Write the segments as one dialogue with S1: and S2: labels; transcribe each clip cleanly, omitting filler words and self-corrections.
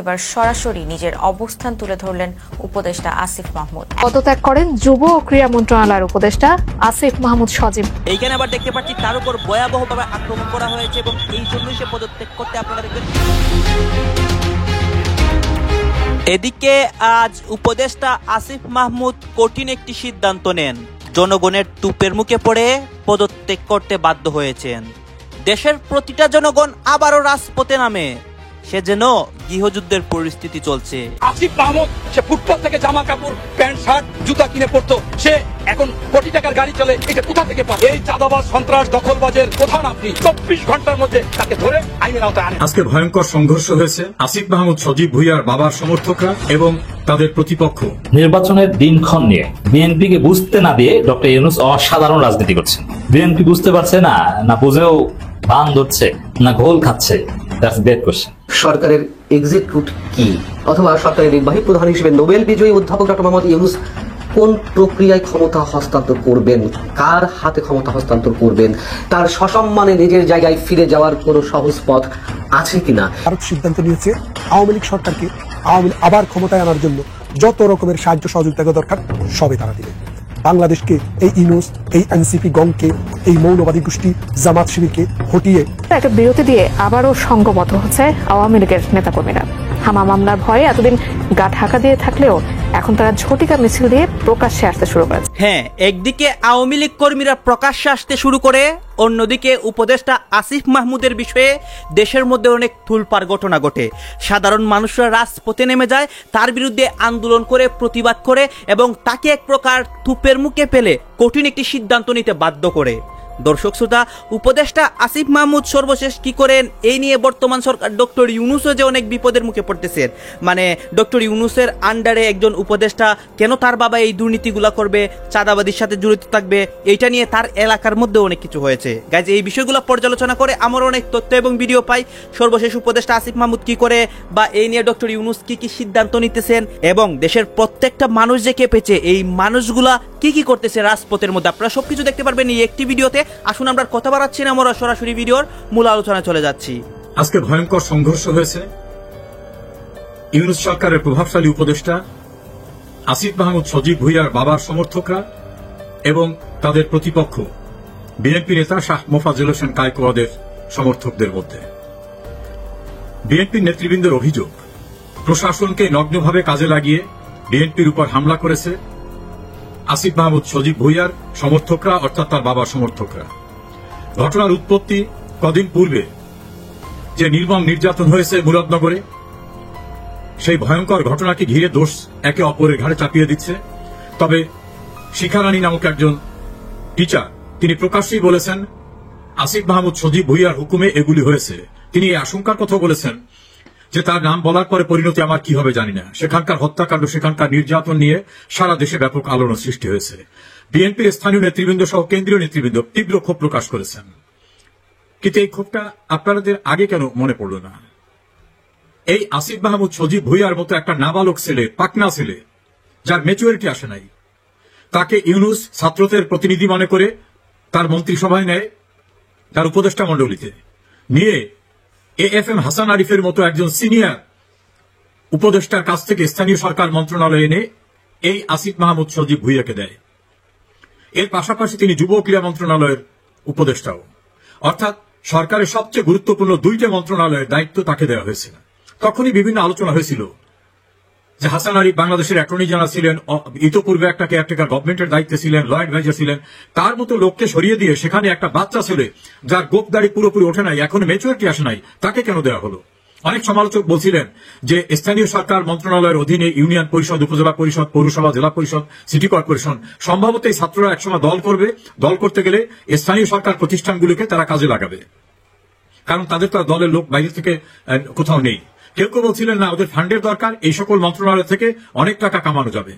S1: এবার সরাসরি নিজের অবস্থান তুলে ধরলেন উপদেষ্টা আসিফ মাহমুদ।
S2: পদত্যাগ করেন যুব ও ক্রীড়া মন্ত্রণালয়ের উপদেষ্টা আসিফ মাহমুদ সজীব।
S3: এইখানে আবার দেখতে পাচ্ছি তার উপর ভয়াবহভাবে আক্রমণ করা হয়েছে এবং এই জন্যই সে পদত্যাগ করতে আপনারা দেখবেন। এদিকে আজ উপদেষ্টা আসিফ মাহমুদ কঠিন একটি সিদ্ধান্ত নেন। জনগণের তুপের মুখে পড়ে পদত্যাগ করতে বাধ্য হয়েছেন। দেশের প্রতিটা জনগণ আবারও রাজপথে নামে, সে যেন গৃহযুদ্ধের পরিস্থিতি চলছে।
S4: আসিফ মাহমুদ সে ফুটপাত থেকে জামা কাপড় প্যান্ট শার্ট জুতা কিনে পড়তো, সে এখন কোটি টাকার গাড়ি চলে, এটা কোথা থেকে পাবে? এই চাঁদাবাজ সন্ত্রাস দখলবাজের প্রধান আপনি 24 ঘন্টার মধ্যে তাকে ধরে আইনের আওতায় আনেন।
S5: আজকে ভয়ঙ্কর সংঘর্ষ হয়েছে আসিফ মাহমুদ সজীব ভুইয়ার বাবার সমর্থকরা এবং তাদের প্রতিপক্ষ।
S6: নির্বাচনের দিনক্ষণ নিয়ে বিএনপিকে বুঝতে না দিয়ে ডক্টর ইউনূস অসাধারণ রাজনীতি করছেন। বিএনপি বুঝতে পারছে না, না বুঝেও ভান ধরছে, না ঘোল খাচ্ছে। That's great question.
S7: সরকারের এক্সিট রুট কি, অথবা সরকারের নির্বাহী প্রধান হিসেবে নোবেল বিজয়ী অধ্যাপক ডক্টর মোহাম্মদ ইউনূস কোন প্রক্রিয়ায় ক্ষমতা হস্তান্তর করবেন, কার হাতে ক্ষমতা হস্তান্তর করবেন, তার সসম্মানে নিজের জায়গায় ফিরে যাওয়ার কোনো সহজ পথ আছে কিনা?
S8: ভারত সিদ্ধান্ত নিয়েছে আওয়ামী লীগ সরকারকে আবার ক্ষমতায় আনার জন্য যত রকমের সাহায্য সহযোগিতা দরকার সবে তারা দিবে। বাংলাদেশকে এই ইউনূস, এই এনসিপি গংকে, এই মৌলবাদী গোষ্ঠী জামাত শিবিরকে হটিয়ে
S2: একটা বিরতি দিয়ে আবারও সংঘবদ্ধ হচ্ছে আওয়ামী লীগের নেতাকর্মীরা। হামা মামলার ভয়ে এতদিন গা ঢাকা দিয়ে থাকলেও এখন তারা ঝটিকা মিছিল দিয়ে প্রকাশ্যে আসতে শুরু করেছে।
S3: হ্যাঁ, একদিকে আওয়ামী লীগ কর্মীরা প্রকাশ্যে আসতে শুরু করে, অন্যদিকে উপদেষ্টা আসিফ মাহমুদের বিষয়ে দেশের মধ্যে অনেক তুলপাড় ঘটনা ঘটে। সাধারণ মানুষরা রাজপথে নেমে যায়, তার বিরুদ্ধে আন্দোলন করে, প্রতিবাদ করে এবং তাকে এক প্রকার তুপের মুখে ফেলে কঠিন একটি সিদ্ধান্ত নিতে বাধ্য করে। দর্শক শ্রোতা, উপদেষ্টা আসিফ মাহমুদ সর্বশেষ কি করেন এই নিয়ে বর্তমান সরকার ডক্টর ইউনূসও যে অনেক বিপদের মুখে পড়তেছেন। মানে ডক্টর ইউনূসের আন্ডারে একজন উপদেষ্টা, কেন তার বাবা এই দুর্নীতিগুলা করবে, চাঁদাবাদীর সাথে জড়িত থাকবে, এইটা নিয়ে তার এলাকার মধ্যে অনেক কিছু হয়েছে। গাইজ, এই বিষয়গুলো পর্যালোচনা করে আমার অনেক তথ্য এবং ভিডিও পাই। সর্বশেষ উপদেষ্টা আসিফ মাহমুদ কি করে বা এই নিয়ে ডক্টর ইউনূস কি কি সিদ্ধান্ত নিতেছেন এবং দেশের প্রত্যেকটা মানুষ যে কেঁপেছে, এই মানুষগুলা কি কি করতেছে রাজপথের মধ্যে, আপনারা সবকিছু দেখতে পারবেন এই একটি ভিডিওতে। আসুন আমরা কথা বাড়াচ্ছি না, আমরা সরাসরি ভিডিওর মূল আলোচনায় চলে যাচ্ছি।
S5: আজকে ভয়ঙ্কর সংঘর্ষ হয়েছে ইউনূস সরকারের প্রভাবশালী উপদেষ্টা আসিফ মাহমুদ সজীব ভুইয়ার বাবার সমর্থকরা এবং তাদের প্রতিপক্ষ বিএনপি নেতা শাহ মোফাজ্জল হোসেন কায়কোয়াদের সমর্থকদের মধ্যে। বিএনপির নেতৃবৃন্দের অভিযোগ, প্রশাসনকে নগ্নভাবে কাজে লাগিয়ে বিএনপির উপর হামলা করেছে আসিফ মাহমুদ সজীব ভুইয়ার সমর্থকরা, অর্থাৎ তার বাবার সমর্থকরা। ঘটনার উৎপত্তি কদিন পূর্বে যে নির্মম নির্যাতন হয়েছে মুরাদনগরে, সেই ভয়ঙ্কর ঘটনাকে ঘিরে দোষ একে অপরের ঘাড়ে চাপিয়ে দিচ্ছে। তবে শিখা রানী নামক একজন টিচার, তিনি প্রকাশ্যেই বলেছেন আসিফ মাহমুদ সজীব ভুইয়ার হুকুমে এগুলি হয়েছে। তিনি এই আশঙ্কার কথা বলেছেন যে তার নাম বলার পরে পরিণতি আমার কি হবে জানি না। সেখানকার হত্যাকাণ্ড, সেখানকার নির্যাতন নিয়ে সারা দেশে ব্যাপক আলোড়ন সৃষ্টি হয়েছে। বিএনপির স্থানীয় নেতৃবৃন্দ সহ কেন্দ্রীয় নেতৃবৃন্দ তীব্র ক্ষোভ প্রকাশ করেছেন। কিন্তু এই ক্ষোভটা আপনাদের আগে কেন মনে পড়ল না? এই আসিফ মাহমুদ সজীব ভুইয়ার মতো একটা নাবালক ছেলে, পাকনা ছেলে, যার ম্যাচুরিটি আসে নাই, তাকে ইউনূস ছাত্রদের প্রতিনিধি মনে করে তার মন্ত্রিসভায় নেয়, তার উপদেষ্টা মণ্ডলীতে নিয়ে এএফএম হাসান আরিফের মতো একজন সিনিয়র উপদেষ্টার কাছ থেকে স্থানীয় সরকার মন্ত্রণালয়ে এনে এই আসিফ মাহমুদ সজীব ভুইয়াকে দেয়। এর পাশাপাশি তিনি যুব ক্রীড়া মন্ত্রণালয়ের উপদেষ্টাও, অর্থাৎ সরকারের সবচেয়ে গুরুত্বপূর্ণ দুইটা মন্ত্রণালয়ের দায়িত্ব তাকে দেওয়া হয়েছে। তখনই বিভিন্ন আলোচনা হয়েছিল যে হাসান আরিফ বাংলাদেশের অ্যাটর্নি জেনারেল ছিলেন, ইতোপূর্বে একটা কেয়ারটেকার গভর্নমেন্টের দায়িত্বে ছিলেন, ল অ্যাডভাইজার ছিলেন, তার মতো লোককে সরিয়ে দিয়ে সেখানে একটা বাচ্চা ছেলে যার গোপদাড়ি পুরোপুরি ওঠে নাই, এখন ম্যাচুরিটি আসে নাই, তাকে কেন দেওয়া হলো? অনেক সমালোচক বলছিলেন যে স্থানীয় সরকার মন্ত্রণালয়ের অধীনে ইউনিয়ন পরিষদ, উপজেলা পরিষদ, পৌরসভা, জেলা পরিষদ, সিটি কর্পোরেশন, সম্ভবত এই ছাত্ররা একসময় দল করবে, দল করতে গেলে স্থানীয় সরকার প্রতিষ্ঠানগুলোকে তারা কাজে লাগাবে, কারণ তাদের তো দলের লোক বাইরে থেকে কোথাও নেই। কেউ কেউ বলছিলেন না, ওদের ফান্ডের দরকার, এই সকল মন্ত্রণালয় থেকে অনেক টাকা কামানো যাবে।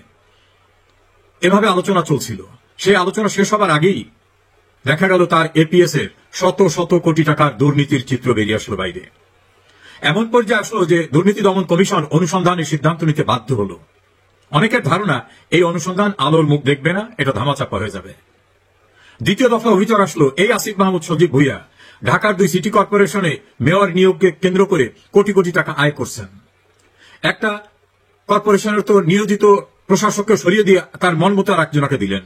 S5: এভাবে আলোচনা চলছিল। সেই আলোচনা শেষ হবার আগেই দেখা গেল তার এপিএস এর শত শত কোটি টাকার দুর্নীতির চিত্র বেরিয়ে আসলো বাইরে। এমন পর্যায়ে আসলো যে দুর্নীতি দমন কমিশন অনুসন্ধানের সিদ্ধান্ত নিতে বাধ্য হল। অনেকের ধারণা এই অনুসন্ধান আলোর মুখ দেখবে না, এটা ধামাচাপা হয়ে যাবে। দ্বিতীয় দফা অভিযোগ আসলো এই আসিফ মাহমুদ সজীব ভুইয়া ঢাকার 2 সিটি কর্পোরেশনে মেয়র নিয়োগকে কেন্দ্র করে কোটি কোটি টাকা আয় করছেন। একটা কর্পোরেশনের তো নিয়োজিত প্রশাসককে সরিয়ে দিয়ে তার মন মতো আর একজনকে দিলেন।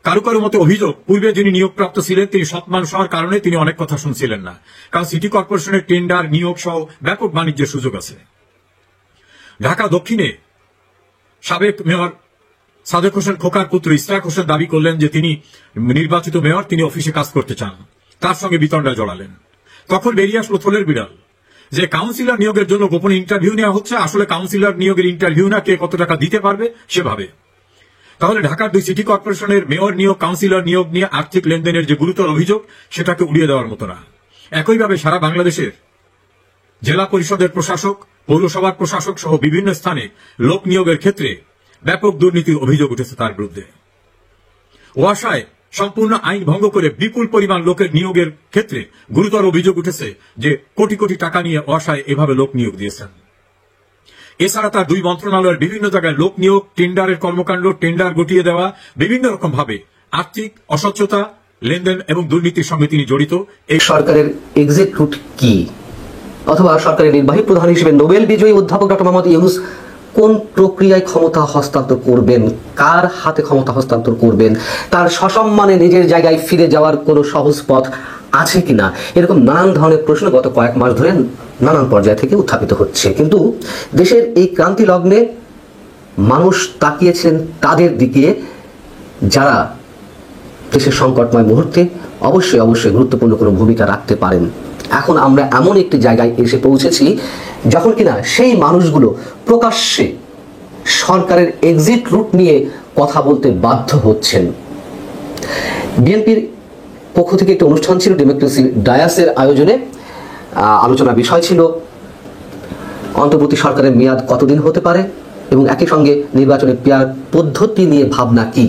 S5: কারো কারো মতে অভিযোগ, পূর্বে যিনি নিয়োগপ্রাপ্ত ছিলেন তিনি সৎ মানুষ হওয়ার কারণে তিনি অনেক কথা শুনছিলেন না, কারণ সিটি কর্পোরেশনের টেন্ডার, নিয়োগ সহ ব্যাপক বাণিজ্যের সুযোগ আছে। ঢাকা দক্ষিণে সাবেক মেয়র সাদেক হোসেন খোকার পুত্র ইসরাক হোসেন দাবি করলেন যে তিনি নির্বাচিত মেয়র, তিনি অফিসে কাজ করতে চান, তার সঙ্গে বিতণ্ডায় জড়ালেন। তখন বেরিয়ে আসলো থলের বিড়াল যে কাউন্সিলর নিয়োগের জন্য গোপনে ইন্টারভিউ নেওয়া হচ্ছে, আসলে কাউন্সিলর নিয়োগের ইন্টারভিউ না, কে কত টাকা দিতে পারবে সেভাবে। তাহলে ঢাকার 2 সিটি কর্পোরেশনের মেয়র নিয়োগ, কাউন্সিলর নিয়োগ নিয়ে আর্থিক লেনদেনের যে গুরুতর অভিযোগ সেটাকে উড়িয়ে দেওয়ার মতো না। একইভাবে সারা বাংলাদেশের জেলা পরিষদের প্রশাসক, পৌরসভার প্রশাসক সহ বিভিন্ন স্থানে লোক নিয়োগের ক্ষেত্রে ব্যাপক দুর্নীতির অভিযোগ উঠেছে তার বিরুদ্ধে। ওয়াসায় সম্পূর্ণ আইন ভঙ্গ করে বিপুল পরিমাণ লোকের নিয়োগের ক্ষেত্রে গুরুতর অভিযোগ উঠেছে যে কোটি কোটি টাকা নিয়ে ওয়াসায় এভাবে লোক নিয়োগ দিয়েছেন। এছাড়া তার 2 মন্ত্রণালয়ের বিভিন্ন জায়গায় লোক নিয়োগ, টেন্ডারের কর্মকাণ্ড, টেন্ডার গটিয়ে দেওয়া, বিভিন্ন রকম ভাবে আর্থিক অস্বচ্ছতা, লেনদেন এবং দুর্নীতির সঙ্গে তিনি জড়িত।
S7: এই সরকারের এক্সিট রুট কি, অথবা সরকারের নির্বাহী প্রধান হিসেবে নোবেল বিজয়ী অধ্যাপক ডক্টর মোহাম্মদ ইউনূস কোন প্রক্রিয়ায় ক্ষমতা হস্তান্তর করবেন, কার হাতে ক্ষমতা হস্তান্তর করবেন, তার সসম্মানে নিজের জায়গায় ফিরে যাওয়ার কোনো সহজ পথ আছে কিনা, এরকম নানান ধরনের প্রশ্ন গত কয়েক মাস ধরে নানান পর্যায় থেকে উত্থাপিত হচ্ছে। কিন্তু দেশের এই ক্রান্তি লগ্নে মানুষ তাকিয়েছেন তাদের দিকে যারা দেশের সংকটময় মুহূর্তে অবশ্যই অবশ্যই গুরুত্বপূর্ণ কোনো ভূমিকা রাখতে পারেন। এখন আমরা এমন একটি জায়গায় এসে পৌঁছেছি যখন কিনা সেই মানুষগুলো প্রকাশ্যে সরকারের এক্সিট রুট নিয়ে কথা বলতে বাধ্য হচ্ছেন। বিএনপির পক্ষ থেকে একটি অনুষ্ঠান ছিল, ডেমোক্রেসি ডায়াসের আয়োজনে আলোচনার বিষয় ছিল অন্তর্বর্তী সরকারের মেয়াদ কতদিন হতে পারে এবং একই সঙ্গে নির্বাচনের পেয়ার পদ্ধতি নিয়ে ভাবনা কি।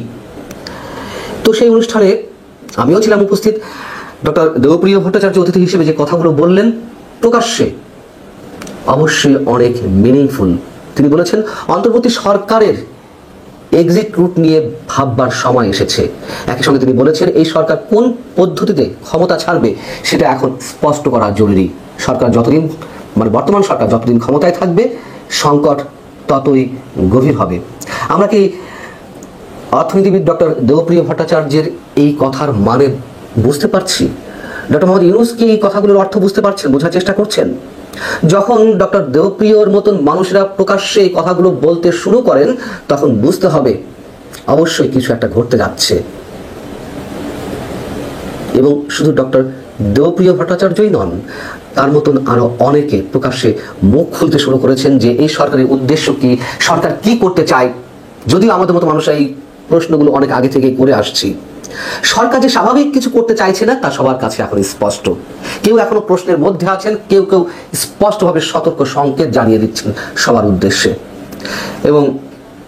S7: তো সেই অনুষ্ঠানে আমিও ছিলাম উপস্থিত। ডক্টর দেবপ্রিয় ভট্টাচার্য অতিথি হিসেবে যে কথাগুলো বললেন প্রকাশ্যে অবশ্যই অনেক মিনিংফুল। তিনি বলেছেন অন্তর্বর্তী সরকারের এক্সিট রুট নিয়ে ভাববার সময় এসেছে। একই সঙ্গে তিনি বলেছেন এই সরকার কোন পদ্ধতিতে ক্ষমতা ছাড়বে সেটা এখন স্পষ্ট করা জরুরি। সরকার যতদিন বর্তমান সরকার যতদিন ক্ষমতায় থাকবে সংকট ততই গভীর হবে। আমরা কি অর্থনীতিবিদ ডক্টর দেবপ্রিয় ভট্টাচার্যের এই কথার মানে বুঝতে পারছি? ডক্টর মোহাম্মদ ইউনূস কি এই কথাগুলোর অর্থ বুঝতে পারছেন, বোঝার চেষ্টা করছেন? যখন ডক্টর দেবপ্রিয়র মতন মানুষরা প্রকাশ্যে এই কথাগুলো বলতে শুরু করেন তখন বুঝতে হবে অবশ্যই কিছু একটা ঘটতে যাচ্ছে। এবং শুধু ডক্টর দেবপ্রিয় ভট্টাচার্যই নন, তার মতন আরো অনেকে প্রকাশ্যে মুখ খুলতে শুরু করেছেন যে এই সরকারের উদ্দেশ্য কি, সরকার কি করতে চায়। যদিও আমাদের মতো মানুষ এই প্রশ্নগুলো অনেক আগে থেকে করে আসছি। সরকার যে স্বাভাবিক কিছু করতে চাইছে না তা সবার কাছে এখন স্পষ্ট। কেউ এখনো প্রশ্নের মধ্যে আছেন, কেউ কেউ স্পষ্টভাবে সতর্ক সংকেত জানিয়ে দিচ্ছেন সবার উদ্দেশ্যে। এবং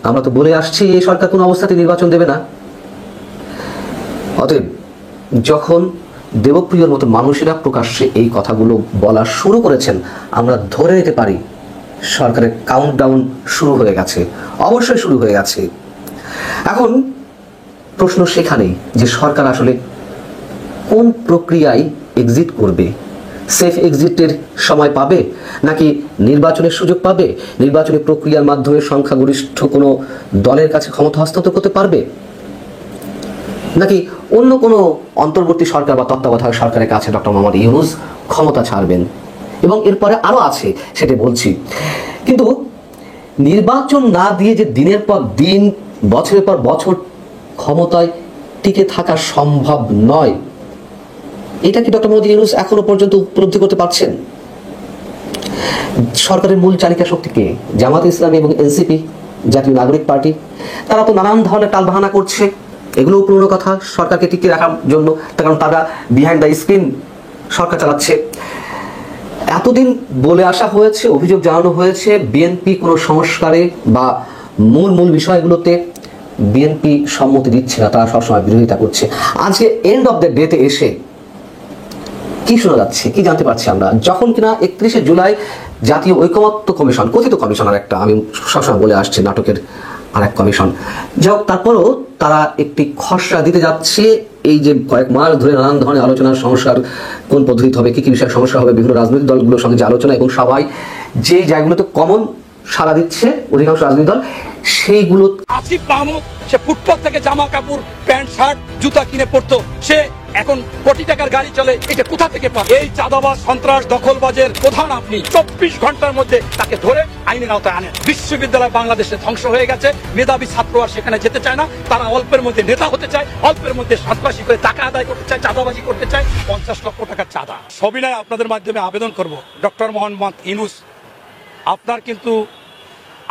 S7: আমরা তো বলে আসছি এই সরকার কোনো অবস্থাতে নির্বাচন দেবে না। অতএব যখন দেবপ্রিয়র মতো মানুষেরা প্রকাশ্যে এই কথাগুলো বলা শুরু করেছেন আমরা ধরে নিতে পারি সরকারের কাউন্টডাউন শুরু হয়ে গেছে, অবশ্যই শুরু হয়ে গেছে। এখন প্রশ্ন সেখানেই যে সরকার আসলে কোন প্রক্রিয়ায় এক্সিট করবে, সেফ এক্সিটের সময় পাবে নাকি নির্বাচনের সুযোগ পাবে, নির্বাচনী প্রক্রিয়ার মাধ্যমে সংখ্যাগরিষ্ঠ কোনো দলের কাছে ক্ষমতা হস্তান্তর করতে পারবে, নাকি অন্য কোনো অন্তর্বর্তী সরকার বা তত্ত্বাবধায়ক সরকারের কাছে ডক্টর মোহাম্মদ ইউনূস ক্ষমতা ছাড়বেন। এবং এরপরে আরো আছে সেটা বলছি। কিন্তু নির্বাচন না দিয়ে যে দিনের পর দিন বছরের পর বছর ক্ষমতায় টিকে থাকা সম্ভব নয়, এটা কি ডক্টর মোহাম্মদ ইউনূস এখনো পর্যন্ত উপলব্ধি করতে পারছেন? সরকারের মূল চালিকা শক্তিকে জামাত ইসলামী এবং এনসিপি, জাতীয় নাগরিক পার্টি, তারা তো নানান ধরনের টালবাহানা করছে। এগুলোও পুরনো কথা সরকারকে টিকিয়ে রাখার জন্য, কারণ তারা বিহাইন্ড দ্য স্ক্রিন সরকার চালাচ্ছে। এতদিন বলে আসা হয়েছে, অভিযোগ জানানো হয়েছে বিএনপি কোনো সংস্কারে বা মূল বিষয়গুলোতে বিএনপি সম্মতি দিচ্ছে না, তারা সবসময় বিরোধিতা করছে। আজকে এন্ড অফ দ্য ডেতে এসে কি শোনা যাচ্ছে, কি জানতে পারছি আমরা, যখন কিনা 31শে জুলাই জাতীয় ঐকমত্য কমিশন, কথিত কমিশন, আর একটা আমি সবসময় বলে আসছি নাটকের আর এক কমিশন, যাই হোক, তারপরও তারা একটি খসড়া দিতে যাচ্ছে এই যে কয়েক মাস ধরে নানান ধরনের আলোচনার সমস্যার কোন পদ্ধতি হবে, কি কি বিষয়ে সমস্যা হবে, বিভিন্ন রাজনৈতিক দলগুলোর সঙ্গে যে আলোচনা এবং সবাই যে জায়গাগুলোতে কমন সাড়া দিচ্ছে অধিকাংশ রাজনৈতিক দল, সেইগুলো
S4: আসিফ মাহমুদ সে ফুটপাত থেকে জামা কাপড় প্যান্ট শার্ট জুতা কিনে পড়তো, সে এখন কোটি টাকার গাড়ি চলে, এটা কোথা থেকে পায়? এই চাঁদাবাজ সন্ত্রাস দখলবাজের প্রধান আপনি 24 ঘন্টার মধ্যে তাকে ধরে আইনের আওতায় আনেন। বিশ্ববিদ্যালয় বাংলাদেশে ধ্বংস হয়ে গেছে, মেধাবী ছাত্র আর সেখানে যেতে চায় না, তারা অল্পের মধ্যে নেতা হতে চায়, অল্পের মধ্যে সন্ত্রাসী করে টাকা আদায় করতে চায়, চাঁদাবাজি করতে চায়, 50 লক্ষ টাকার চাঁদা। সবিনয় আপনাদের মাধ্যমে আবেদন করব, ডক্টর মোহাম্মদ ইউনূস, আপনার কিন্তু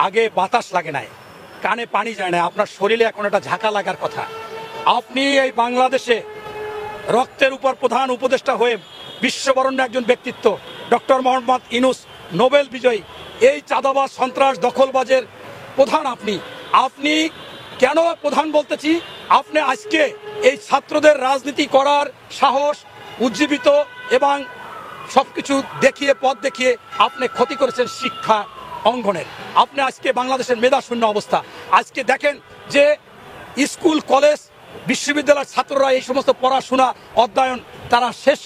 S4: আগে বাতাস লাগে নাই, কানে পানি যায় না, আপনার শরীরে এখন একটা ঝাঁকা লাগার কথা। আপনি এই বাংলাদেশে রক্তের উপর প্রধান উপদেষ্টা হয়ে বিশ্ববরণ্য একজন ব্যক্তিত্ব, ডক্টর মোহাম্মদ ইউনূস নোবেল বিজয়ী, এই চাঁদাবাজ সন্ত্রাস দখলবাজের প্রধান আপনি। আপনি কেন প্রধান বলতেছি, আপনি আজকে এই ছাত্রদের রাজনীতি করার সাহস, উজ্জীবিত এবং সবকিছু দেখিয়ে পথ দেখিয়ে আপনি ক্ষতি করেছেন শিক্ষা অঙ্গনের। আপনি আজকে বাংলাদেশের মেধা শূন্য অবস্থা। আজকে দেখেন যে স্কুল কলেজ বিশ্ববিদ্যালয়ের ছাত্ররা এই সমস্ত পড়াশোনা অধ্যয়ন তারা শেষ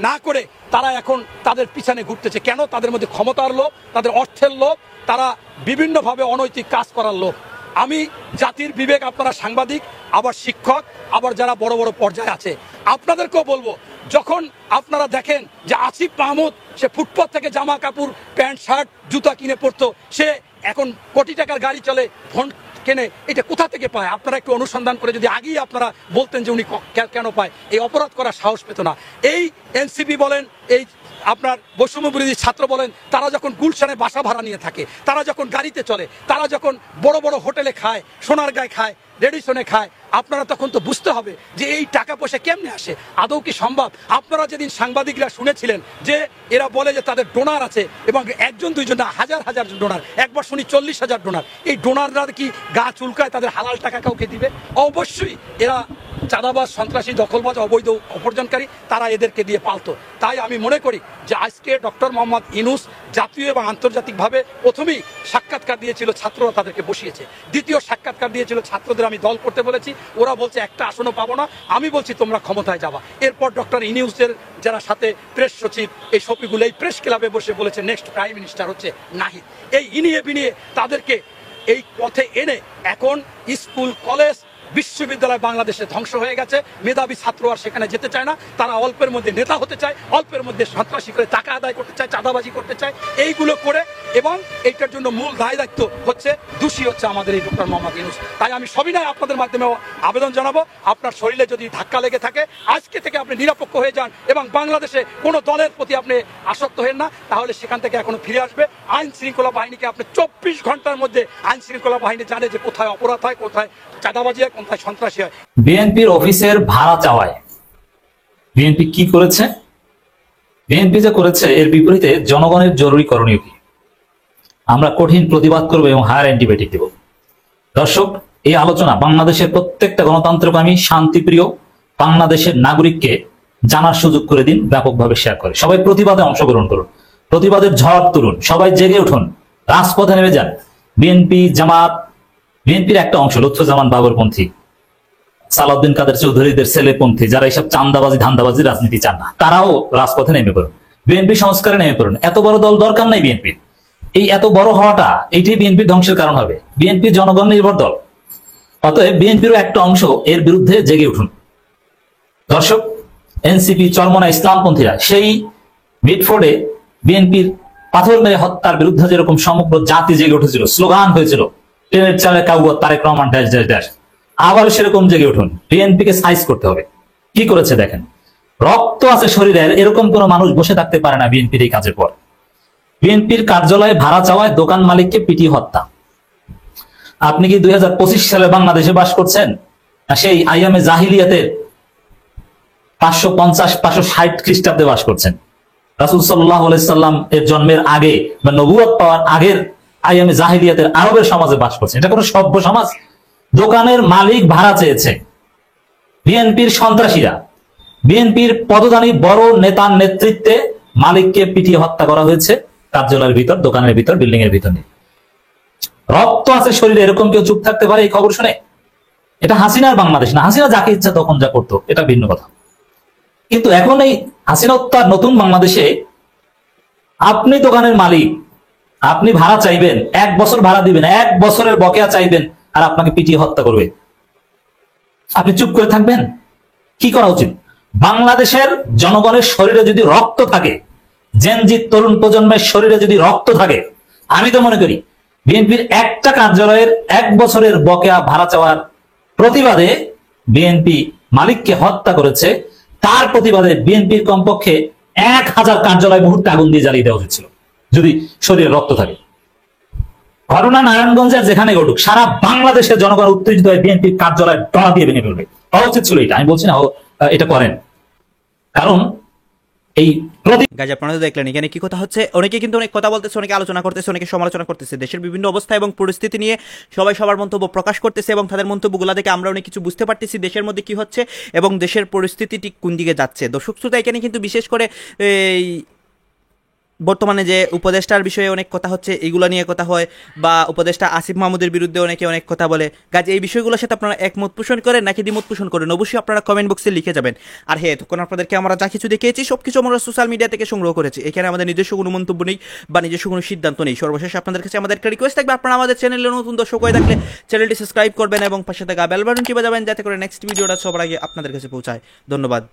S4: না করে তারা এখন তাদের পিছনে ঘুরতেছে। কেন? তাদের মধ্যে ক্ষমতার লোভ, তাদের অর্থের লোভ, তারা বিভিন্নভাবে অনৈতিক কাজ করার লোভ। আমি জাতির বিবেক, আপনারা সাংবাদিক, আবার শিক্ষক, আবার যারা বড় বড় পর্যায়ে আছে, আপনাদেরকেও বলবো, যখন আপনারা দেখেন যে আসিফ মাহমুদ সে ফুটপাত থেকে জামা কাপড় প্যান্ট শার্ট জুতা কিনে পড়তো, সে এখন কোটি টাকার গাড়ি চলে, ফোন কেনে, এটা কোথা থেকে পায়? আপনারা একটু অনুসন্ধান করে যদি আগেই আপনারা বলতেন যে উনি কেন পায়, এই অপরাধ করার সাহস পেত না। এই এনসিপি বলেন, এই আপনার বৈষম্য বিরোধী ছাত্র বলেন, তারা যখন গুলশানে বাসা ভাড়া নিয়ে থাকে, তারা যখন গাড়িতে চলে, তারা যখন বড় বড় হোটেলে খায়, সোনারগাঁয় খায়, রেডিসনে খায়, আপনারা তখন তো বুঝতে হবে যে এই টাকা পয়সা কেমনে আসে, আদৌ কি সম্ভব? আপনারা যেদিন সাংবাদিকরা শুনেছিলেন যে এরা বলে যে তাদের ডোনার আছে এবং একজন দুইজন না, হাজার হাজার ডোনার, একবার শুনি 40,000 ডোনার, এই ডোনাররা কি গা চুলকায় তাদের হালাল টাকা কাউকে দিবে? অবশ্যই এরা চাঁদাবাজ, সন্ত্রাসী, দখলবাজ, অবৈধ উপার্জনকারী, তারা এদেরকে দিয়ে পালতো। তাই আমি মনে করি যে আজকে ডক্টর মোহাম্মদ ইউনূস জাতীয় এবং আন্তর্জাতিকভাবে প্রথমেই সাক্ষাৎকার দিয়েছিল, ছাত্ররা তাদেরকে বসিয়েছে। দ্বিতীয় সাক্ষাৎকার দিয়েছিল, ছাত্রদের আমি দল করতে বলেছি, ওরা বলছে একটা আসনও পাবো না, আমি বলছি তোমরা ক্ষমতায় যাবা। এরপর ডক্টর ইউনূসের যারা সাথে প্রেস সচিব, এই শফিকুল, এই প্রেস ক্লাবে বসে বলেছে নেক্সট প্রাইম মিনিস্টার হচ্ছে নাহিদ। এই ইনিয়ে বিনিয়ে তাদেরকে এই পথে এনে এখন স্কুল কলেজ বিশ্ববিদ্যালয় বাংলাদেশে ধ্বংস হয়ে গেছে, মেধাবী ছাত্র আর সেখানে যেতে চায় না, তারা অল্পের মধ্যে নেতা হতে চায়, অল্পের মধ্যে সন্ত্রাসী করে টাকা আদায় করতে চায়, চাঁদাবাজি করতে চায়, এইগুলো করে, এবং এইটার জন্য মূল দায় দায়িত্ব হচ্ছে, দোষী হচ্ছে আমাদের এই ডক্টর মোহাম্মদ ইউনূস। তাই আমি সবিনয় আপনাদের মাধ্যমে আবেদন জানাবো, আপনার শরীরে যদি ধাক্কা লেগে থাকে, আজকে থেকে আপনি নিরপেক্ষ হয়ে যান এবং বাংলাদেশে কোনো দলের প্রতি আপনি আসক্ত হেন না, তাহলে সেখান থেকে এখনো ফিরে আসবে আইন শৃঙ্খলা বাহিনীকে। আপনি 24 ঘন্টার মধ্যে আইন শৃঙ্খলা বাহিনী জানে যে কোথায় অপরাধ হয়, কোথায় চাঁদাবাজি হয়, কোথায় সন্ত্রাসী হয়।
S6: বিএনপির অফিসের ভাড়া চাওয়ায় বিএনপি কি করেছে? বিএনপি যে করেছে এর বিপরীতে জনগণের জরুরি করণীয় কি? আমরা কঠিন প্রতিবাদ করবো এবং হায়ার অ্যান্টিবায়োটিক দেব। দর্শক, এই আলোচনা বাংলাদেশের প্রত্যেকটা গণতন্ত্রকামী, শান্তিপ্রিয় বাংলাদেশের নাগরিককে জানার সুযোগ করে দিন, ব্যাপকভাবে শেয়ার করে। সবাই প্রতিবাদে অংশগ্রহণ করুন, প্রতিবাদের ঝড় তুলুন, সবাই জেগে উঠুন, রাজপথে নেমে যান। বিএনপি, জামাত, বিএনপির একটা অংশ লুৎফুজ্জামান বাবরপন্থী, সালাউদ্দিন কাদের চৌধুরীদের ছেলেপন্থী, যারা এইসব চান্দাবাজি ধান্দাবাজি রাজনীতি চান না, তারাও রাজপথে নেমে পড়ুন, বিএনপি সংস্কারে নেমে পড়ুন। এত বড় দল দরকার নাই বিএনপির। এই এত বড় হওয়াটা এইটাই বিএনপির ধ্বংসের কারণ হবে। বিএনপি জনগণ নির্ভর দল, অতএব বিএনপিরও একটা অংশ এর বিরুদ্ধে জেগে উঠুন। দর্শক, এনসিপি, চরমনা, ইসলামপন্থীরা সেই মিটফোর্ডে বিএনপির পাথর মেরে হত্যার বিরুদ্ধে যেরকম সমগ্র জাতি জেগে উঠেছিল, স্লোগান হয়েছিল, ট্রেনের চালে কাউয়া, Tarique Rahman dash dash dash, আবার সেরকম জেগে উঠুন। বিএনপিকে সাইজ করতে হবে। কি করেছে দেখেন, রক্ত আছে শরীরের, এরকম কোন মানুষ বসে থাকতে পারে না বিএনপির এই কাজের পর। বিএনপির কার্যালয়ে ভাড়া চাওয়ায় দোকান মালিককে পিটিয়ে হত্যা। আপনি কি 2025 সালে বাংলাদেশে বাস করছেন, না সেই আইয়ামে জাহিলিয়াতে 550-560 খ্রিস্টাব্দে বাস করছেন? রাসূল সাল্লাল্লাহু আলাইহি সাল্লাম এর জন্মের আগে বা নবুয়ত পাওয়ার আগের আইয়ামে জাহিলিয়াতের আরবের সমাজে বাস করছেন। এটা কোনো সভ্য সমাজ? দোকানের মালিক ভাড়া চেয়েছে, বিএনপির সন্ত্রাসীরা, বিএনপির পদদানী বড় নেতার নেতৃত্বে মালিককে পিটিয়ে হত্যা করা হয়েছে কার্যালয়ের ভিতর, দোকানের ভিতর, বিল্ডিং এর ভিতরে। রক্ত আছে শরীরে, এরকম কেউ চুপ থাকতে পারে এই খবর শুনে? এটা হাসিনার বাংলাদেশ না। হাসিনা যাকে ইচ্ছা তখন যা করতো, এটা ভিন্ন কথা। কিন্তু এখন এই হাসিনা তার নতুন বাংলাদেশে আপনি দোকানের মালিক, আপনি ভাড়া চাইবেন, 1 বছর ভাড়া দিবেন, 1 বছরের বকেয়া চাইবেন, আর আপনাকে পিটিয়ে হত্যা করবে। আপনি চুপ করে থাকবেন? কি করা উচিত? বাংলাদেশের জনগণের শরীরে যদি রক্ত থাকে, জেনজি তরুণ প্রজন্মের শরীরে যদি রক্ত থাকে, আমি তো মনে করি বিএনপির একটা কার্যালয়ের 1 বছরের বকেয়া ভাড়া চাওয়ার প্রতিবাদে বিএনপি মালিককে হত্যা করেছে, তার প্রতিবাদে বিএনপির কমপক্ষে 1000 কার্যালয় মুহূর্তে আগুন দিয়ে জ্বালিয়ে দেওয়া হয়েছিল, যদি শরীরে রক্ত থাকে। ঘটনা নারায়ণগঞ্জের যেখানে ঘটুক, সারা বাংলাদেশের জনগণ উত্তেজিত হয়ে বিএনপির কার্যালয় ডলা দিয়ে ভেঙে ফেলবে। হওয়া উচিত ছিল এটা, আমি বলছি না এটা করেন, কারণ এই
S3: গাইজ আপনারা দেখলেন এখানে কি কথা হচ্ছে। অনেকে কিন্তু অনেক কথা বলতেছে, অনেকে আলোচনা করতেছে, অনেকে সমালোচনা করতেছে, দেশের বিভিন্ন অবস্থা এবং পরিস্থিতি নিয়ে সবাই সবার মন্তব্য প্রকাশ করতেছে, এবং তাদের মন্তব্যগুলো দেখে আমরা অনেক কিছু বুঝতে পারতেছি দেশের মধ্যে কি হচ্ছে এবং দেশের পরিস্থিতিটি কোন দিকে যাচ্ছে। দর্শক শ্রোতা, এখানে কিন্তু বিশেষ করে এই বর্তমানে যে উপদেষ্টার বিষয়ে অনেক কথা হচ্ছে, এইগুলো নিয়ে কথা হয়, বা উপদেষ্টা আসিফ মাহমুদের বিরুদ্ধে অনেকে অনেক কথা বলে। গাইজ এই বিষয়গুলোর সাথে আপনারা একমত পোষণ করেন নাকি দ্বিমত পোষণ করেন, অবশ্যই আপনারা কমেন্ট বক্সে লিখে যাবেন। আর হ্যাঁ, তখন আপনাদেরকে আমরা যা কিছু দেখিয়েছি সবকিছু আমরা সোশ্যাল মিডিয়া থেকে সংগ্রহ করেছি, এখানে আমাদের নিজস্ব কোনো মন্তব্য নেই বা নিজস্ব কোনো সিদ্ধান্ত নেই। সর্বশেষ আপনাদের কাছে আমাদের একটা রিকোয়েস্ট থাকবে, আপনারা আমাদের চ্যানেলে নতুন দর্শক হয়ে থাকলে চ্যানেলটি সাবস্ক্রাইব করবেন এবং পাশে থাকা বেল বাটনটি বাজাবেন, যাতে করে নেক্সট ভিডিওটা সবার আগে আপনাদের কাছে পৌঁছায়। ধন্যবাদ।